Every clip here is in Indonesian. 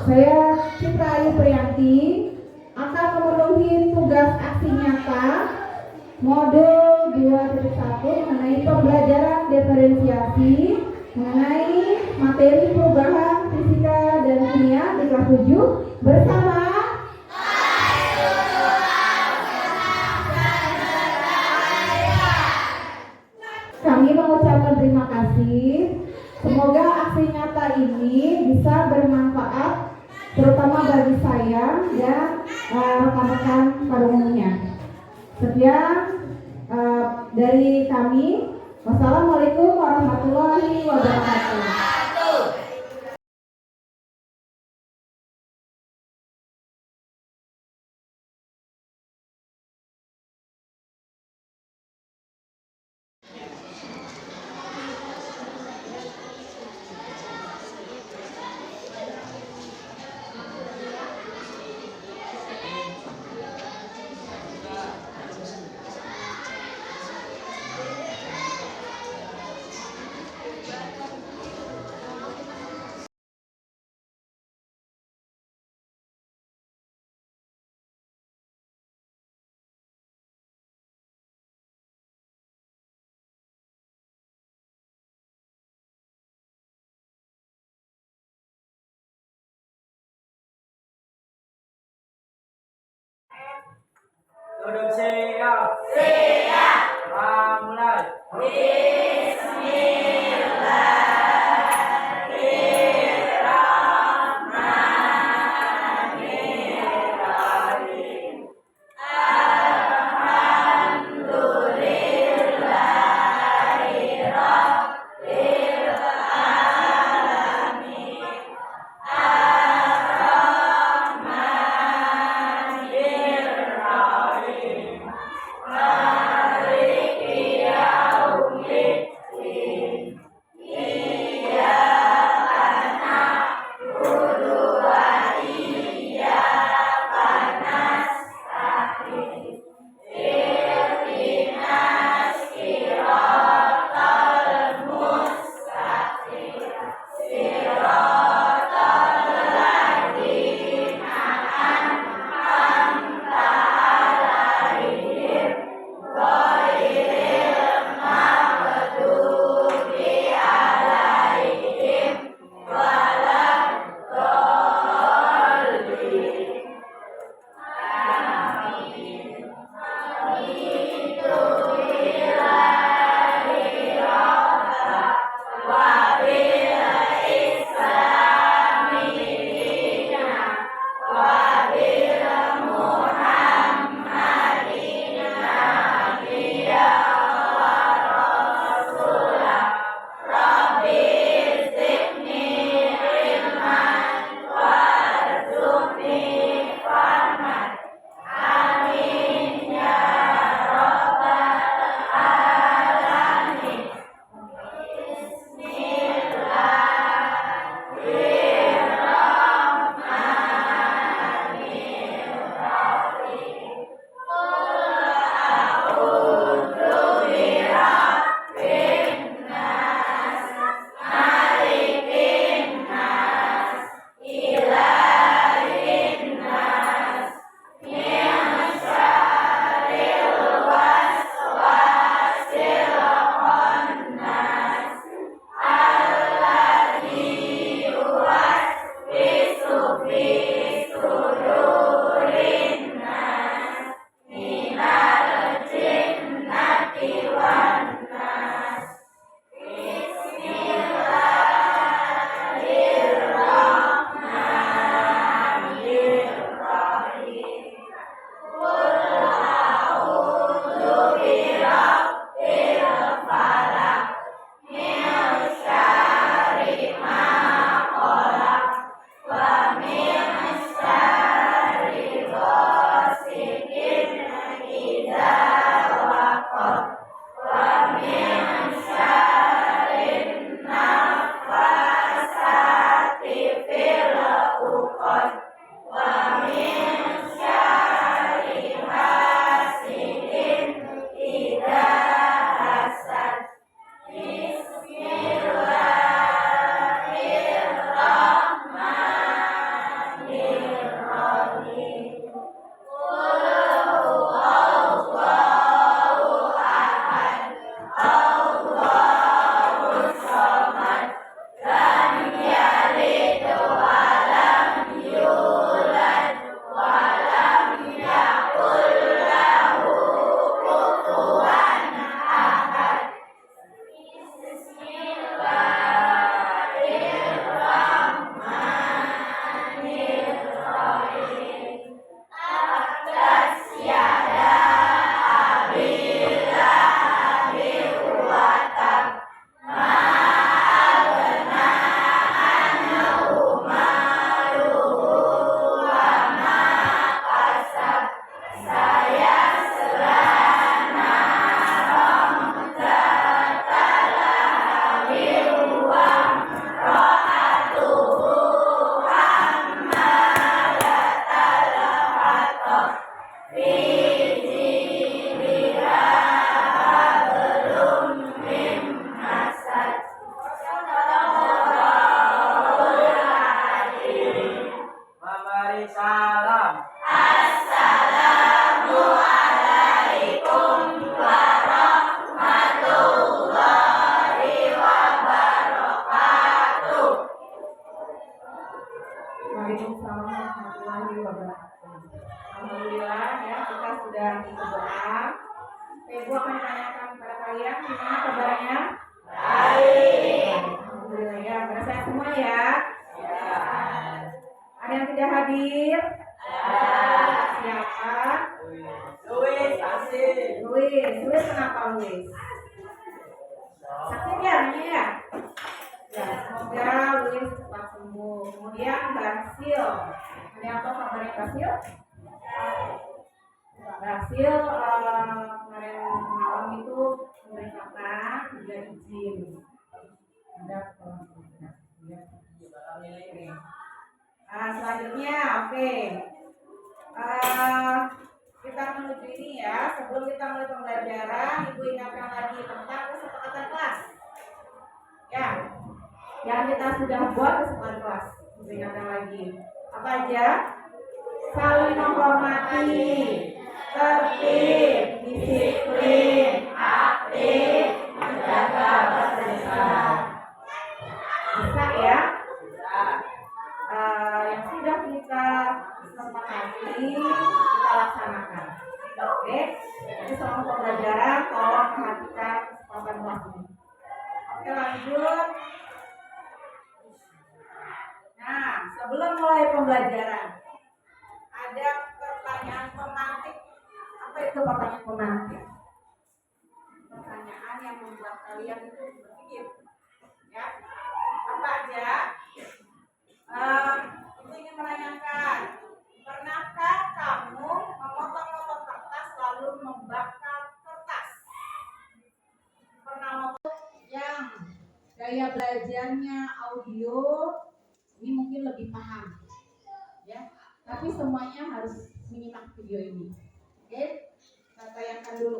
Saya Citra Ayu Priyanti akan memenuhi tugas aksi nyata modul 2.1 mengenai pembelajaran diferensiasi mengenai materi perubahan fisika dan kimia di kelas 7 bersama kami mengucapkan terima kasih. Semoga aksi nyata ini bisa bermanfaat terutama bagi saya dan rekan-rekan pada umumnya. Sekian dari kami. Wassalamualaikum warahmatullahi wabarakatuh. Duduk siap. Siap. Mulai. Ibu akan tanyakan kepada kalian gimana kabarnya? Baik. Alhamdulillah ya, pada sehat semua ya. Ada yang tidak hadir? Siapa? Luis, asik. Luis kenapa Luis? Sakit ya namanya ya? Ya, semoga Luis cepat sembuh. Kemudian Basil. Ada yang tahu kabarnya Basil? Basil kemarin malam itu memerintahkan juga izin. Ada selanjutnya, oke. Kita menuju ini ya. Sebelum kita mulai pembelajaran, Ibu ingatkan lagi tentang kesepakatan kelas. Ya, yang kita sudah buat kesepakatan kelas. Ibu ingatkan lagi. Apa aja? Saling menghormati, tertib, disiplin, aktif, menjaga kebersihan. Bisa ya? Yang sudah kita sepakati kita laksanakan. Oke? Jadi selama pembelajaran tolong perhatikan kesepakatan kelas ini. Oke, lanjut. Nah, sebelum mulai pembelajaran, ada pertanyaan pemantik. Apa itu pertanyaan pemantik? Pertanyaan yang membuat kalian itu berpikir. Ya, apa aja? Ibu ingin menanyakan, pernahkah kamu memotong-motong kertas lalu membakar kertas? Pernah memotong yang gaya belajarnya audio ini mungkin lebih paham, ya. Tapi semuanya harus menyimak video ini. Oke, kita tayangkan dulu.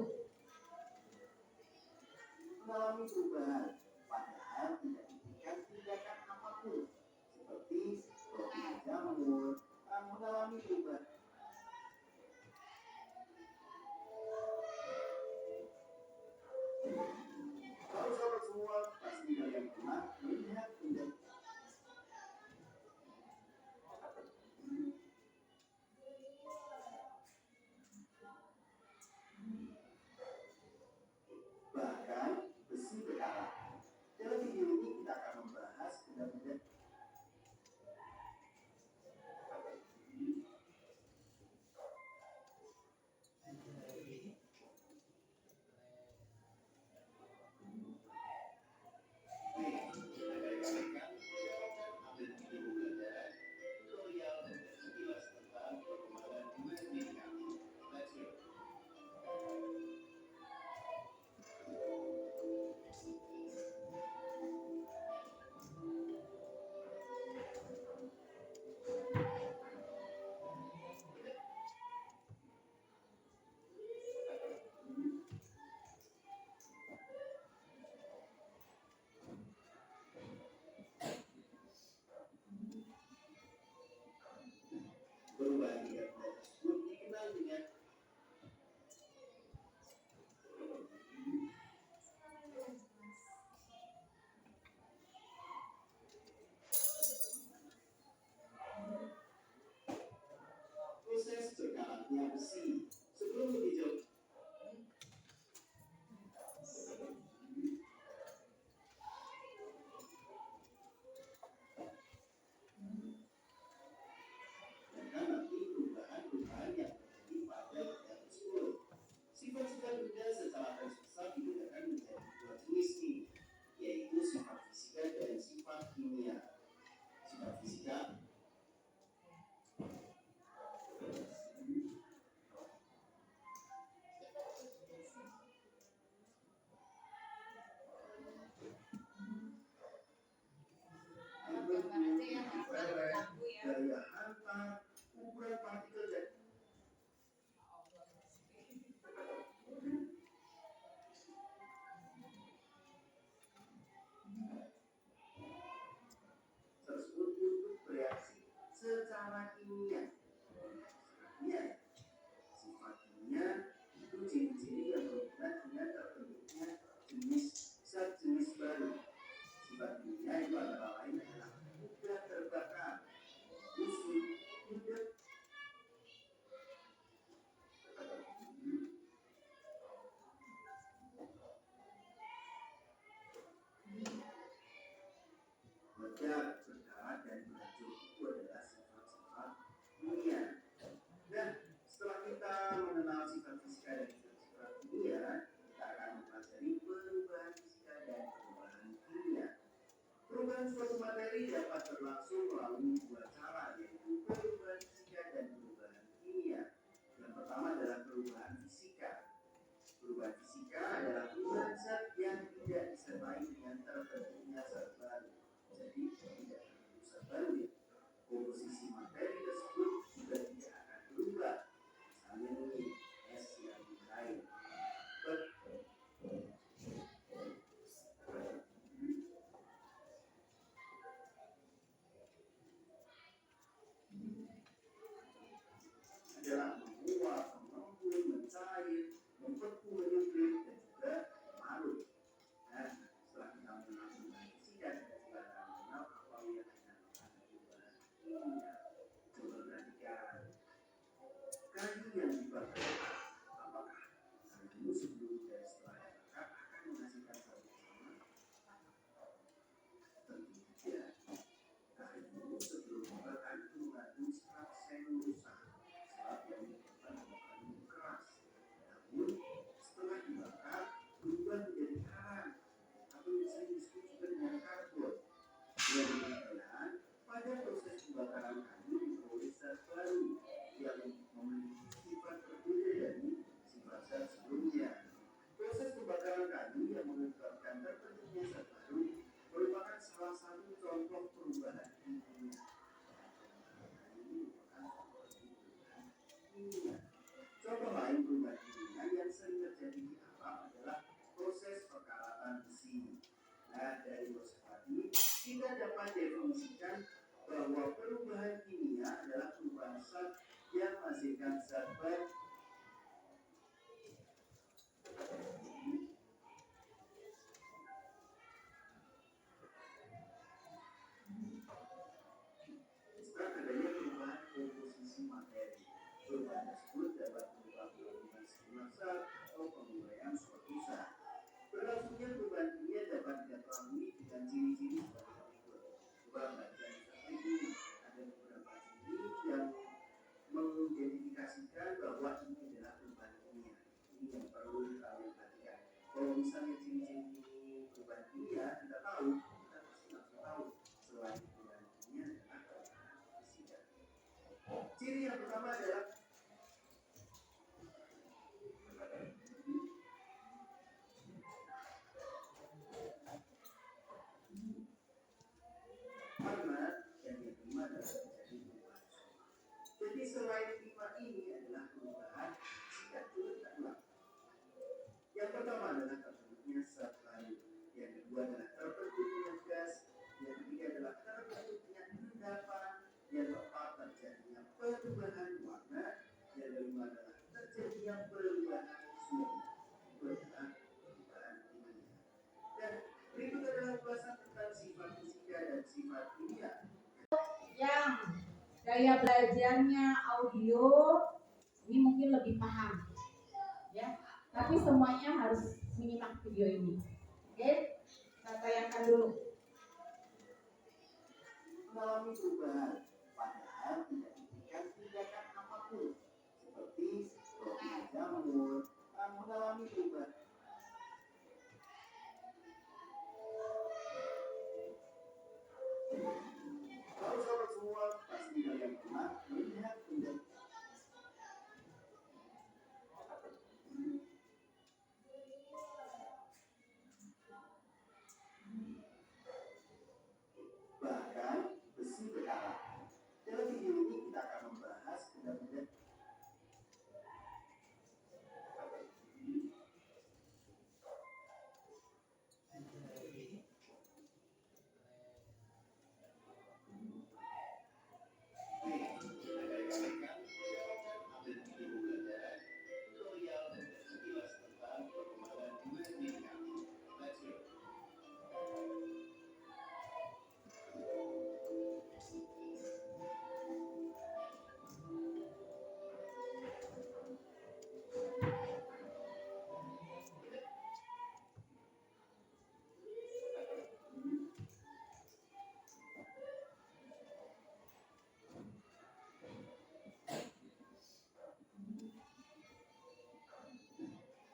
Mengalami perubahan, padahal tidak diberikan tindakan apapun, seperti roti jamur, mengalami perubahan. Sahabat semua, pasti kalian pernah melihat indeks. Bahkan besi berkarat. Dalam video ini kita akan membahas benda-benda melihat dari proses tadi, kita dapat definisikan bahwa perubahan kimia adalah perubahan zat yang menghasilkan zat baru. Disebabkan adanya perubahan komposisi materi. Perubahan tersebut dapat mengubah gabungan sejumlah zat atau penguraian suatu zat. Berlangsungnya perubahan kimia dapat diketahui dengan ciri-ciri sebagai berikut. Perubahan bagian zat ini ada beberapa ciri yang mengidentifikasikan bahwa ini adalah perubahan kimia. Ini yang perlu kalian perhatikan. Kalau misalnya ciri-ciri perubahan kimia kita tahu, kita pasti langsung tahu selain perubahan kimia adalah perubahan fisika. Ciri yang pertama adalah warna dan yang kelima adalah terjadi perubahan suara. Jadi selain lima ini adalah perubahan fisika ulang. Yang pertama adalah terbentuknya zat baru. Yang kedua adalah terbentuknya gas. Yang ketiga adalah terbentuknya endapan. Yang keempat terjadinya perubahan warna. Yang kelima adalah terjadinya perubahan suhu. Itu adalah perubahan kimia. Dan berikut adalah ulasan tentang sifat fisika dan sifat kimia. Yang gaya belajarnya audio ini mungkin lebih paham, ya. Tapi semuanya harus menyimak video ini. Oke, kita tayangkan dulu. Mengalami perubahan, padahal tidak diberikan tindakan apapun, seperti roti jamur, mengalami perubahan. Kalau sahabat semua pasti kalian pernah melihat tindakan. Bahkan besi berkarat. Dalam video ini kita akan membahas benda-benda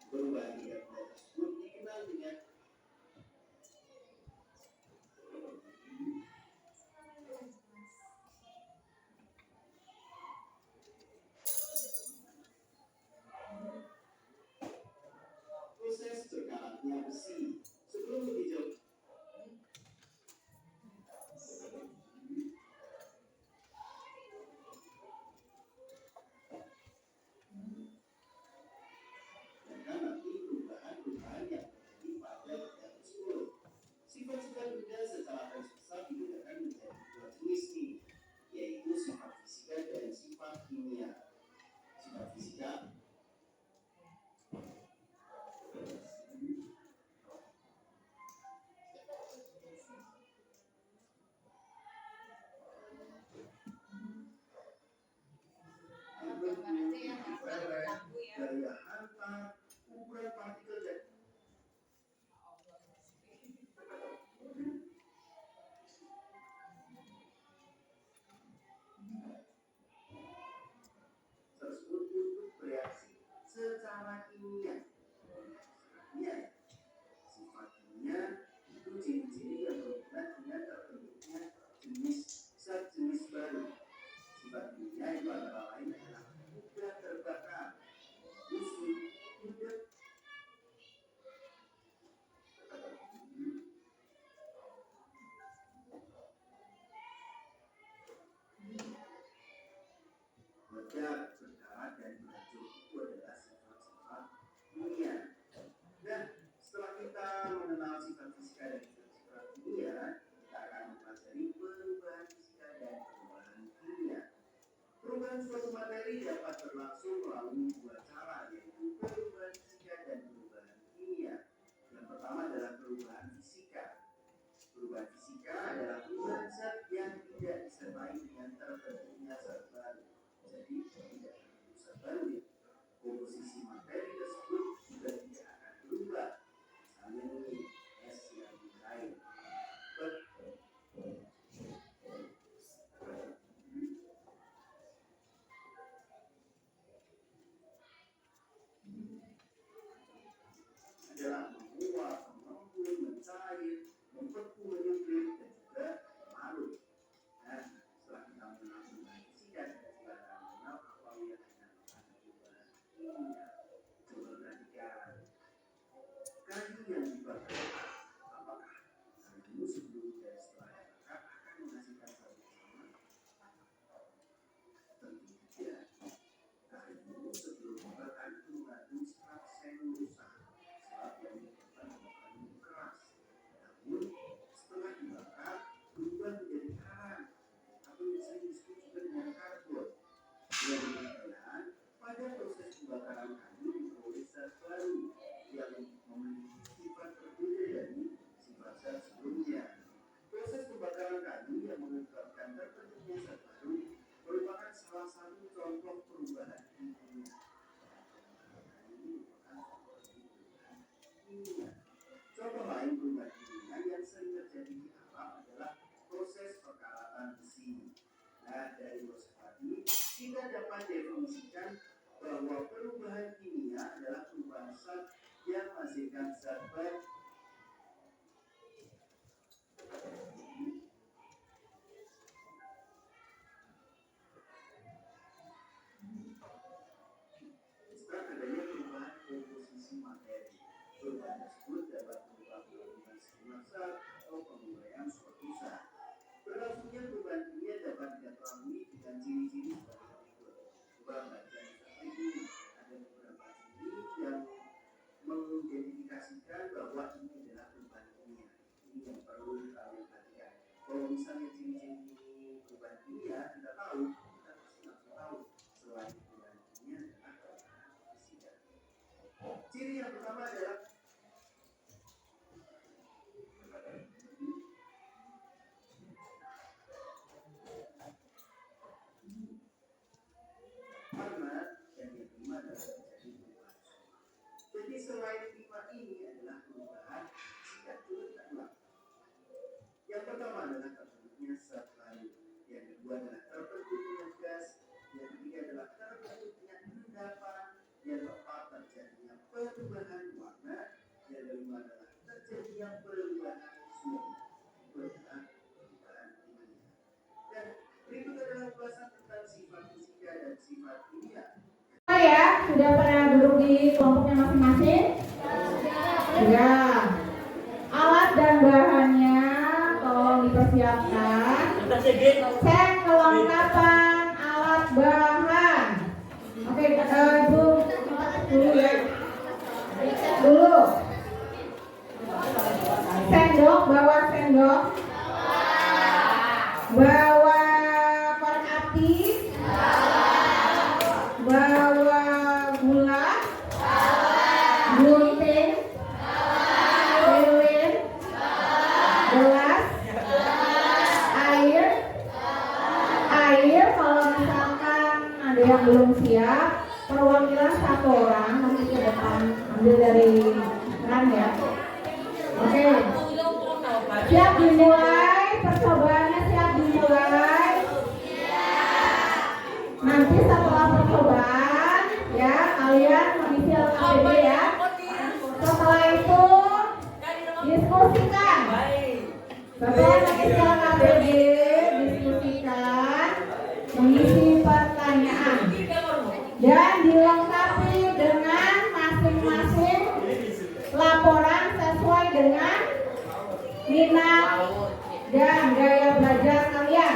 perubahan benda tersebut dikenal dengan proses terkaratnya besi. Sebelum lebih jauh, dan nanti perubahan-perubahan yang terjadi pada benda tersebut. Sifat-sifat benda secara garis besar dibedakan menjadi dua jenis nih, yaitu sifat fisika dan sifat kimia. Sifat fisika kayu yang dibakar, apakah kayu sebelum dan setelah dibakar akan menghasilkan satu sama? Tentu tidak. Kayu sebelum dibakar itu mengandung serat selulosa, serat yang menyebabkan kayu keras. Namun setelah dibakar berubah menjadi karang atau yang sering disebut juga dengan karbon. Yang demikian, pada proses pembakaran kayu diperoleh zat baru yang memiliki sifat berbeda dari sifat zat sebelumnya. Proses pembakaran kayu yang menyebabkan terbentuknya zat baru merupakan salah satu contoh perubahan kimia. Contoh lain perubahan kimia yang sering terjadi di alam adalah proses perkalatan besi. Nah, dari proses tadi kita dapat definisikan bahwa perubahan kimia adalah perubahan zat yang menghasilkan zat baru. Sebab adanya perubahan komposisi materi. Perubahan tersebut dapat berupa penggabungan sejumlah zat atau penguraian suatu zat. Berlangsungnya perubahan kimia dapat diketahui dengan ciri-ciri sebagai berikut. Perubahan bagian zat ini ada beberapa ciri yang mengidentifikasikan bahwa ini adalah perubahan kimia. Ini yang perlu kita perhatikan. Kalau misalnya ciri-ciri perubahan kimia kita tahu, kita pasti langsung tahu selain perubahan kimia adalah perubahan fisika. Ciri yang pertama adalah warna dan yang kelima adalah terjadi perubahan suara. Jadi selain lima ini adalah perubahan jika turut tak ulang. Yang pertama adalah terbentuknya zat baru. Yang kedua adalah terbentuknya gas. Yang ketiga adalah terbentuknya endapan. Yang keempat terjadinya perubahan warna. Yang kelima adalah terjadinya perubahan suhu. Itu adalah perubahan kimia. Dan berikut adalah ulasan tentang sifat fisika dan sifat kimia. Ya, sudah pernah duduk di kelompoknya masing-masing? Ya. Alat dan bahannya tolong dipersiapkan. Cek kelengkapan alat bahan. Oke, Ibu dulu ya. Dulu. Sendok, bawa sendok. Bawa korek api. Bawa gula. Gunting. Lilin. Gelas. Air kalau misalkan ada yang belum siap, perwakilan satu orang nanti ke depan ambil dari keran ya. Oke. Siap dimulai, percobaannya siap dimulai. Nanti setelah percobaan ya kalian mengisi LKPD ya. Setelah itu diskusikan. Setelah mengisi LKPD, diskusikan, mengisi pertanyaan dan dilengkapi dengan masing-masing laporan sesuai dengan minat dan gaya belajar kalian.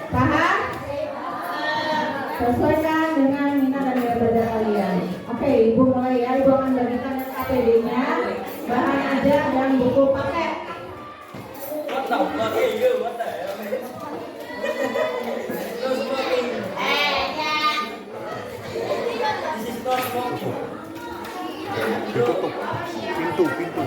Paham? Sesuaikan dengan minat dan gaya belajar kalian. Oke, Ibu mulai ya. Ibu akan bagikan KPD-nya, bahan ajar dan buku paket. Ditutup pintu.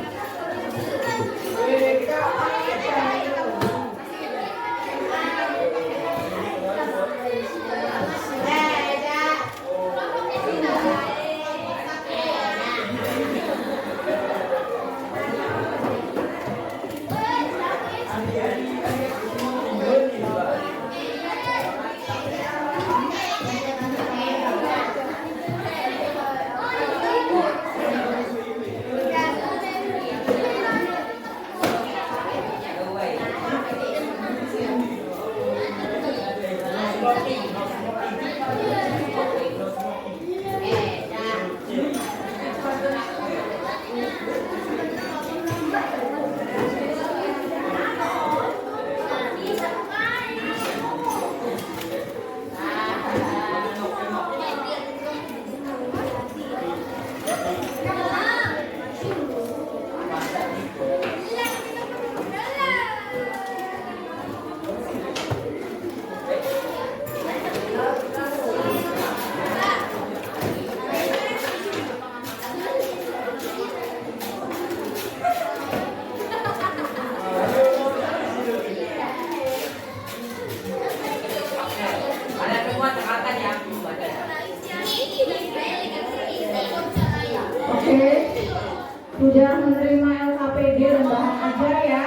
Sudah menerima LKPD dan bahan ajar ya.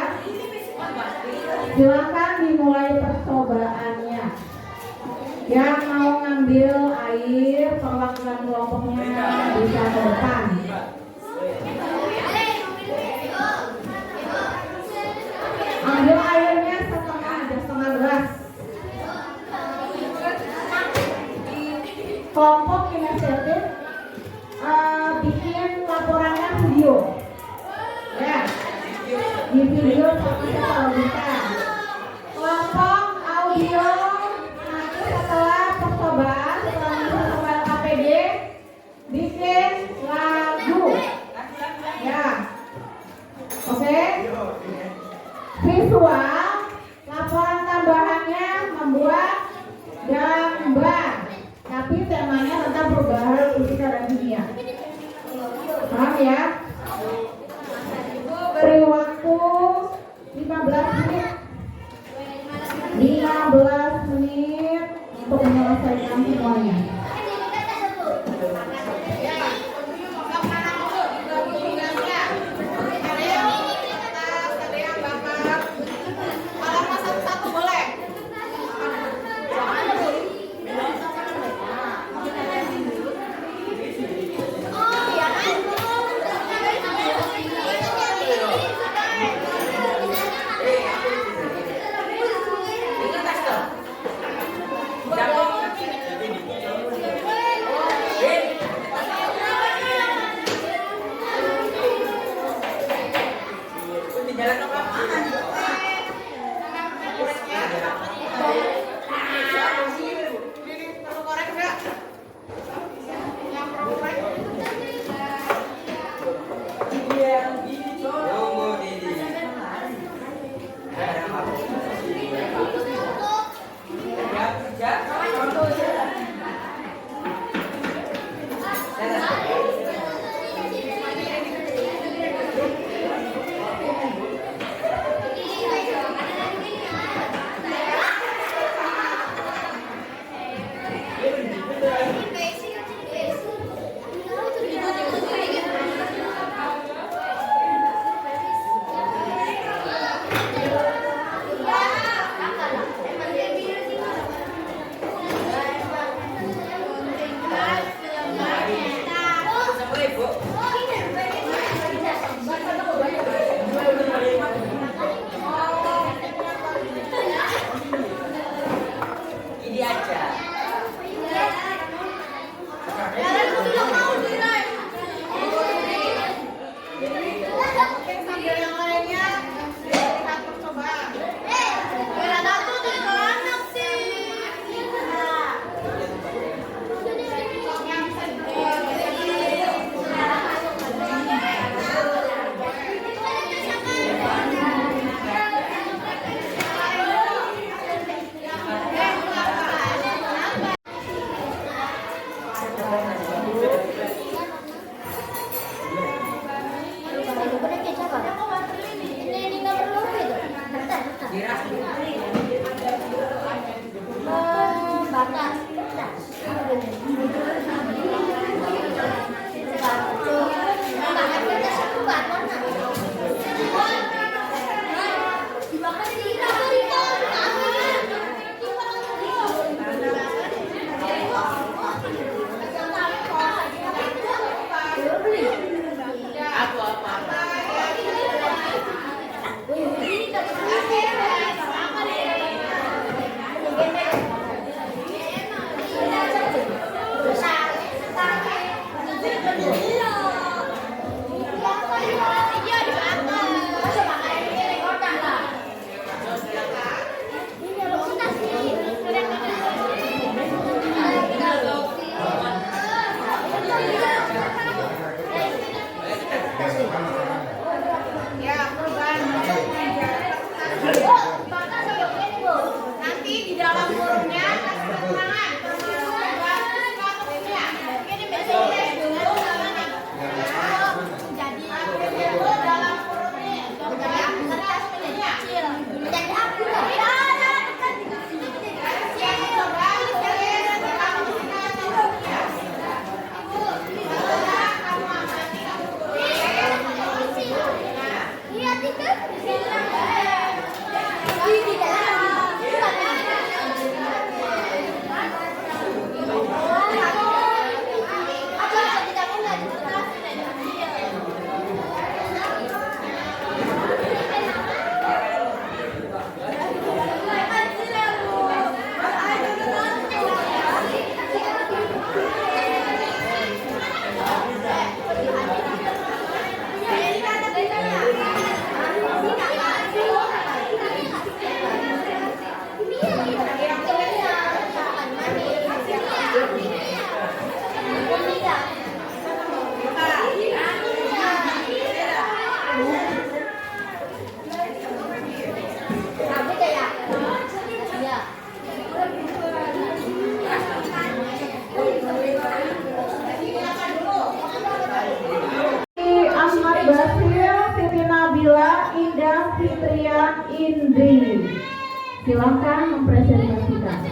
Silakan dimulai percobaannya. Yang mau ngambil air perwakilan kelompoknya bisa ke depan. Ambil airnya setengah, ada setengah gelas. Kelompok kinestetik bikin laporannya video. Ya, di video sama kalau bisa. Kelompok audio nanti setelah percobaan, setelah KPD bikin lagu. Ya, oke. Visual, laporan tambahannya membuat gambar, tapi temanya tentang perubahan fisika dan kimia. Paham ya? Beri waktu 15 menit. 15 menit untuk menyelesaikan semuanya. Indri. Silakan mempresentasikan.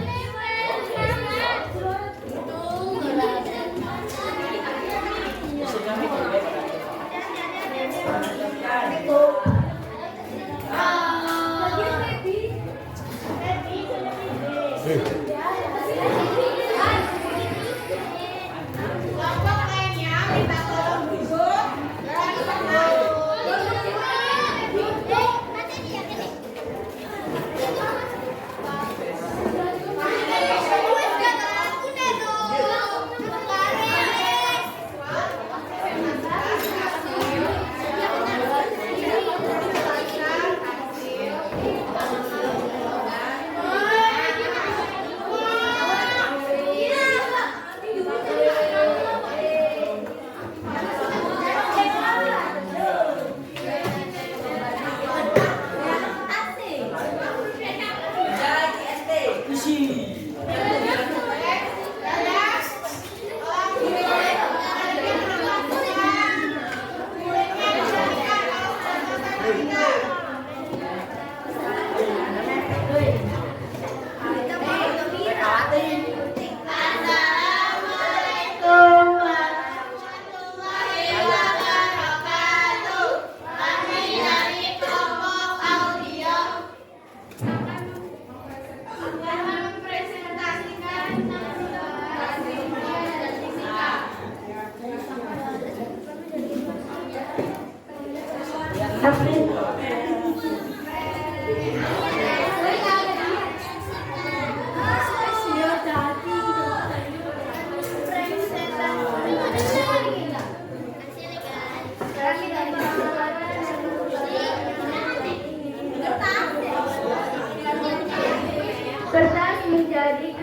Kertas menjadi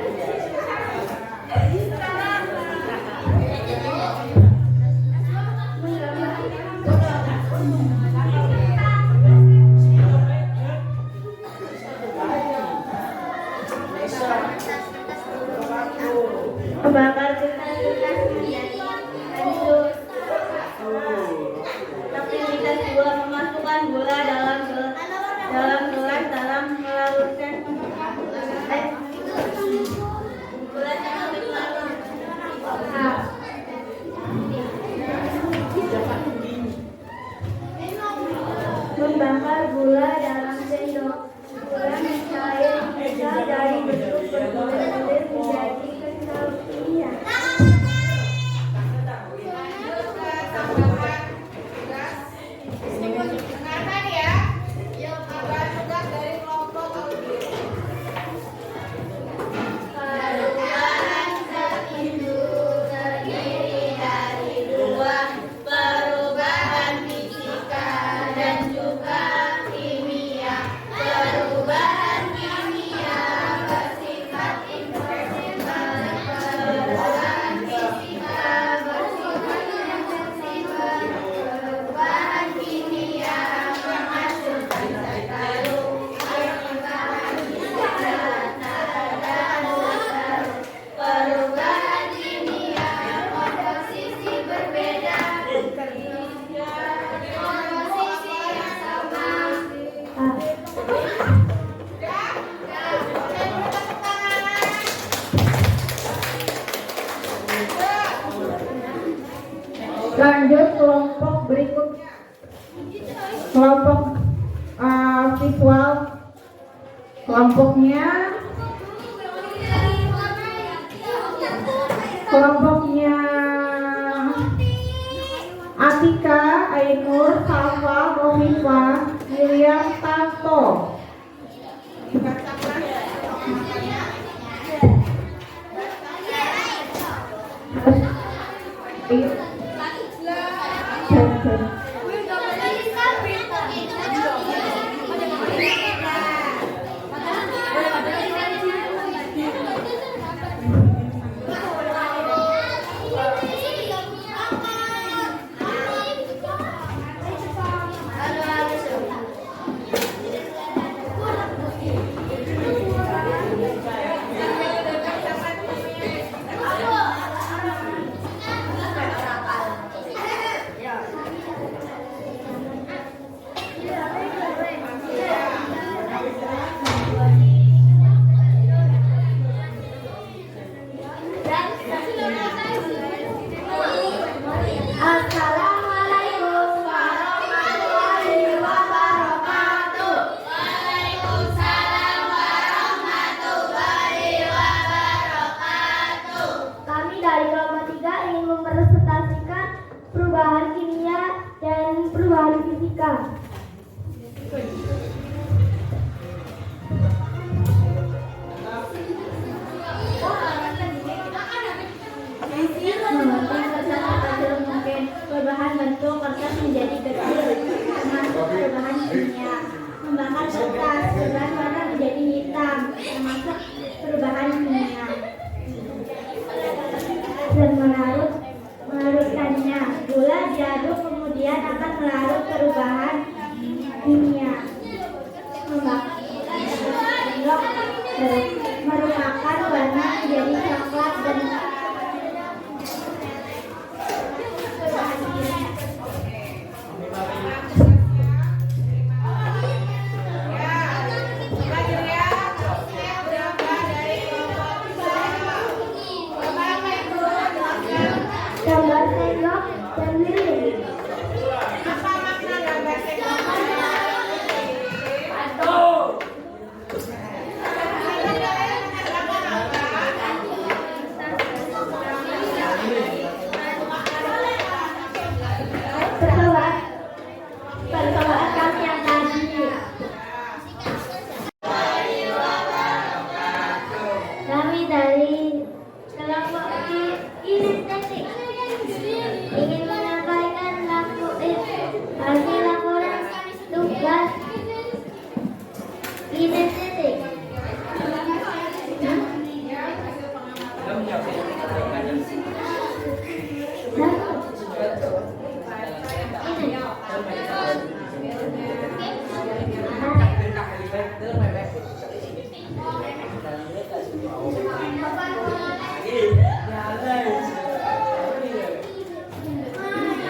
membakar kertas lanjut. Aktivitas 2, memasukkan gula dalam gelas dalam melarutkan membakar gula dalam sendok. Gula mencair dari bentuk berbulir-bulir menjadi kental kimia. Dengarkan ya, yang akan tugas dari kelompok audio. Perubahan zat itu terdiri dari 2, perubahan fisika dan juga kimia. Perubahan kimia bersifat irreversibel, perubahan fisika bersifat irreversibel. Perubahan kimia menghasilkan zat baru, perubahan fisika tak ada zat baru. Perubahan kimia komposisi berbeda, komposisi yang sama. Lanjut kelompok berikut, kelompok visual. Kelompoknya Atika, Ainur, Salva, Romifa, Miriam, Tato. perubahan fisika. Membentuk kertas sekecil mungkin. Perubahan bentuk kertas menjadi kecil, termasuk perubahan kimia. Membakar kertas, perubahan warna menjadi hitam, termasuk perubahan kimia. Dan melarutkannya, gula diaduk kemudian akan melarut perubahan kimia. Membakar merupakan warna menjadi coklat dan gambar sendok dan lilin. Apa makna gambar sendok? Percobaan kami yang tadi. Kami dari kelompok kinestetik ingin menyampaikan hasil laporan tugas kinestetik.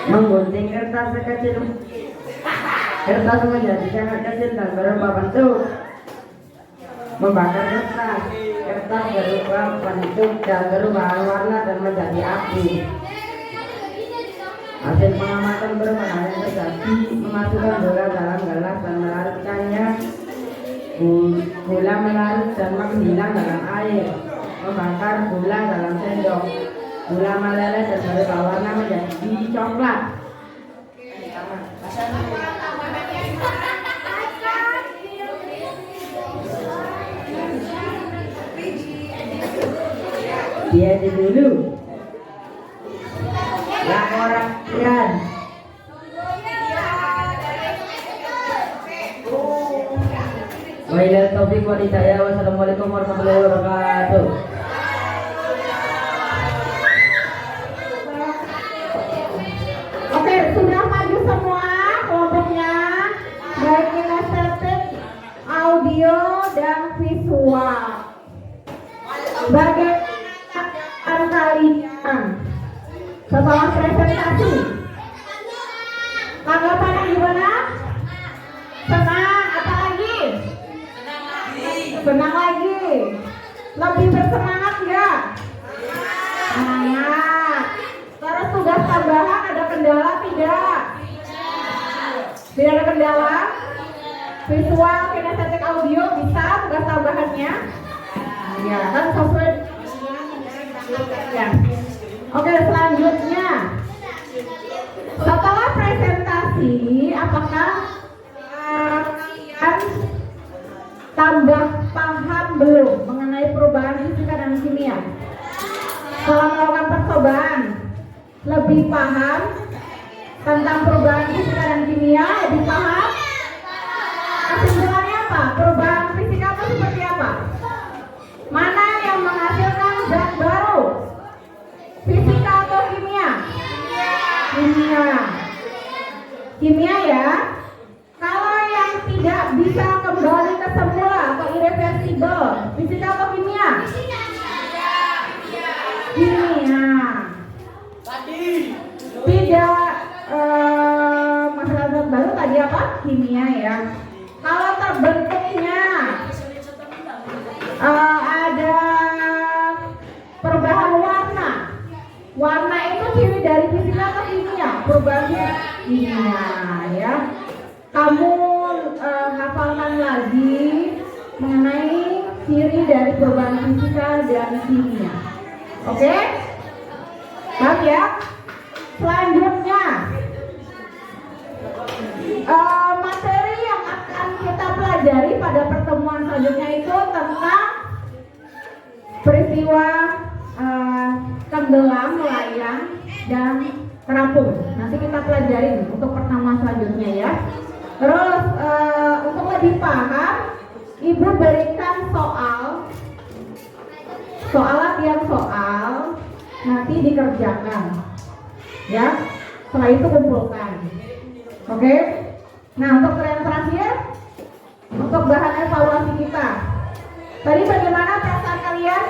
Menggunting kertas sekecil kertas menjadi sangat kecil dan berupa bentuk. Membakar kertas berupa bentuk dan berubah warna dan menjadi api. Hasil pengamatan berupa hal yang terjadi: memasukkan gula dalam gelas dan melarutkannya. Gula melarut dan menghilang dalam air. Membakar gula dalam sendok. Gula meleleh dan berubah warna menjadi biji coklat. Dia dulu. Laporan. Wabillahi taufiq wal hidayah. Wassalamualaikum warahmatullahi wabarakatuh. Oke, sudah maju semua kelompoknya, baik kinestetik, audio, dan visual. Bagaimana kalian setelah presentasi? Tanggapan gimana? Senang, apa lagi? Senang lagi. Lebih bersemangat nggak? Semangat. Terus tugas tambahan ada kendala tidak? Tidak ada kendala? Visual, kinestetik, audio bisa tugas tambahannya? Ya, kan sesuai. Ya. Oke, selanjutnya. Setelah presentasi, apakah kalian tambah paham belum mengenai perubahan fisika dan kimia? Setelah melakukan percobaan, lebih paham tentang perubahan fisika dan kimia? Lebih paham? Kesimpulannya apa? Perubahan fisika itu seperti apa? Mana yang menghasilkan zat baru? Fisika atau kimia? Kimia. Kimia ya. Kalau yang tidak bisa kembali ke semula atau irreversible, fisika atau kimia? Kimia. Tidak masalah zat baru tadi apa? Kimia ya. Kalau terbentuknya ada perubahan warna. Warna itu ciri dari fisika atau kimia? Perubahan kimia ya. Kamu hafalkan lagi mengenai ciri dari perubahan fisika dan kimia. Oke? Paham ya? Selanjutnya Materi yang akan kita pelajari pada pertemuan selanjutnya itu tentang peristiwa tenggelam, melayang, dan terapung. Nanti kita pelajarin untuk pertemuan selanjutnya ya. Terus untuk lebih paham, Ibu berikan latihan soal, nanti dikerjakan ya. Setelah itu kumpulkan. Oke. Nah, untuk yang terakhir, untuk bahan evaluasi kita. Tadi bagaimana perasaan kalian?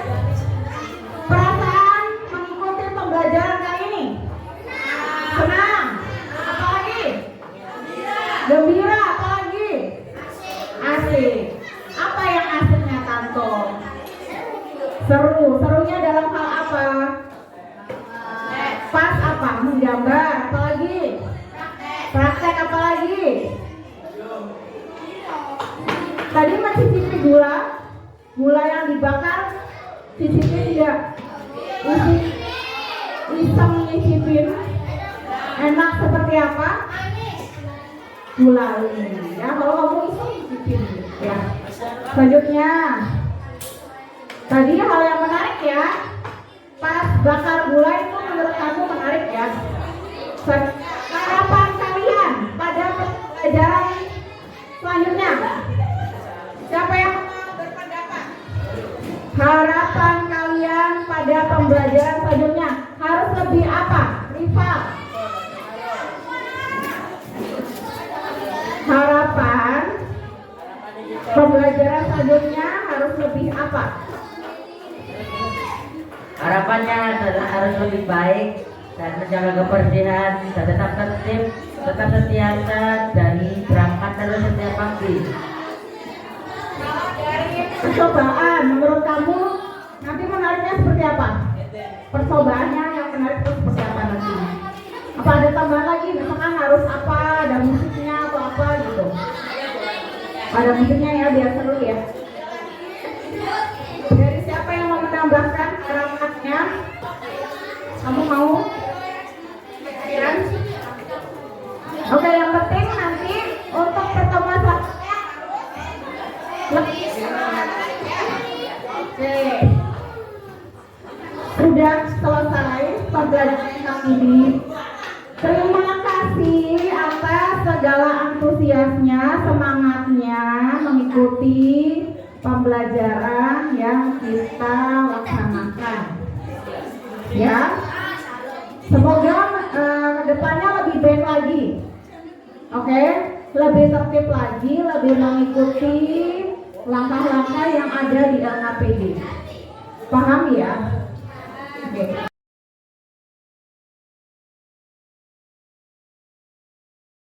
Perasaan mengikuti pembelajaran kali ini? Senang. Apalagi? Gembira. Apalagi? Asik. Apa yang asiknya, Tanto? Seru. Serunya dalam hal apa? Pas apa? Menggambar. Apalagi? Praktek apalagi? Tadi mencicipi gula yang dibakar, cicipi tidak? Iseng nyicipin, enak seperti apa? Gula ini. Ya, kalau kamu iseng nyicipin, ya. Selanjutnya, tadi hal yang menarik ya. Pas bakar gula itu menurut kamu menarik ya. Harapan kalian pada pelajaran selanjutnya. Siapa yang berpendapat? Harapan kalian pada pembelajaran selanjutnya harus lebih apa? Rival. Harapan pembelajaran selanjutnya harus lebih apa? Harapannya harus lebih baik dan menjaga kebersihan dan tetap tertib, tetap setiasa dari berangkat terus setiap pagi. Kalau dari percobaan, menurut kamu nanti menariknya seperti apa? Percobaannya yang menarik itu seperti apa nanti? Apa ada tambahan lagi? Misalkan harus apa? Ada musiknya atau apa gitu? Ada musiknya ya, biar seru ya. Dari siapa yang mau menambahkan harapannya? Kamu mau? Ya? Oke, yang penting nanti untuk pertemuan selanjutnya lebih oke. Sudah selesai pembelajaran kali ini. Terima kasih atas segala antusiasnya, semangatnya mengikuti pembelajaran yang kita laksanakan. Ya, semoga kedepannya lebih baik lagi. Oke, lebih tertib lagi, lebih mengikuti langkah-langkah yang ada di LKPD. Paham ya? Oke.